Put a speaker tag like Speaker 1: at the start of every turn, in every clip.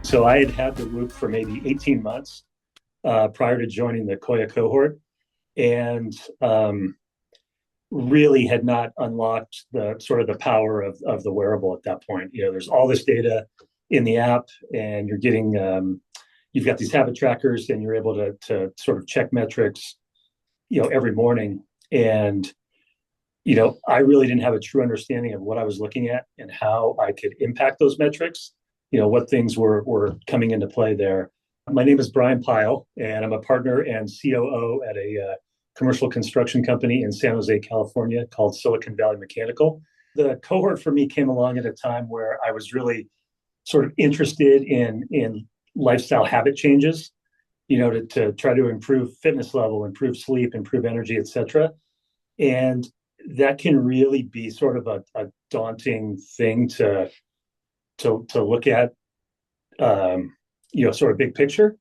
Speaker 1: So I had had the Whoop for maybe 18 months prior to joining the Coya cohort, and really had not unlocked the sort of the power of the wearable at that point. There's all this data in the app, and you're getting you've got these habit trackers, and you're able to sort of check metrics, every morning. And I really didn't have a true understanding of what I was looking at and how I could impact those metrics. What things were coming into play there. My name is Brian Pyle, and I'm a partner and COO at a commercial construction company in San Jose, California, called Silicon Valley Mechanical. The cohort for me came along at a time where I was really sort of interested in lifestyle habit changes, to try to improve fitness level, improve sleep, improve energy, et cetera. And that can really be sort of a daunting thing to look at, sort of big picture.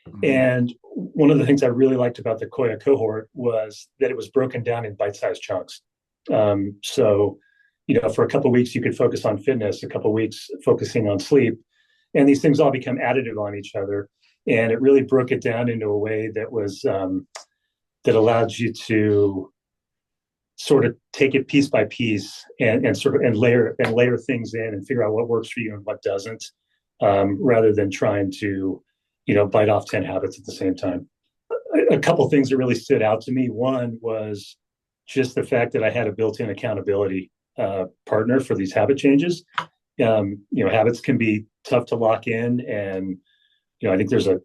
Speaker 1: Mm-hmm. And one of the things I really liked about the Coya cohort was that it was broken down in bite-sized chunks. So, for a couple of weeks, you could focus on fitness, a couple of weeks focusing on sleep, and these things all become additive on each other. And it really broke it down into a way that was that allowed you to sort of take it piece by piece and layer things in and figure out what works for you and what doesn't, rather than trying to bite off 10 habits at the same time. A couple of things that really stood out to me. One was just the fact that I had a built-in accountability partner for these habit changes. Habits can be tough to lock in, and I think there's a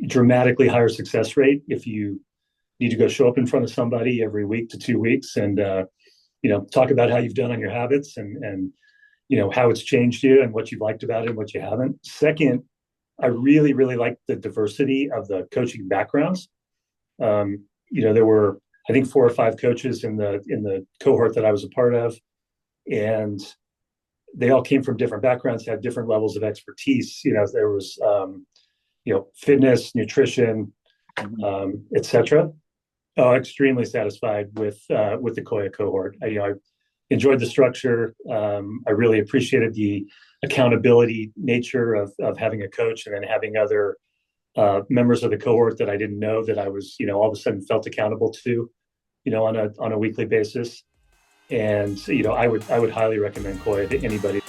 Speaker 1: dramatically higher success rate if you need to go show up in front of somebody every week to 2 weeks and talk about how you've done on your habits and how it's changed you and what you've liked about it and what you haven't. Second, I really, really liked the diversity of the coaching backgrounds. There were, I think, 4 or 5 coaches in the cohort that I was a part of, and they all came from different backgrounds, had different levels of expertise. There was, fitness, nutrition, et cetera. Oh, extremely satisfied with the Coya cohort. I enjoyed the structure. I really appreciated the accountability nature of having a coach, and then having other members of the cohort that I didn't know that I was, all of a sudden felt accountable to, on a weekly basis. And I would highly recommend Coya to anybody.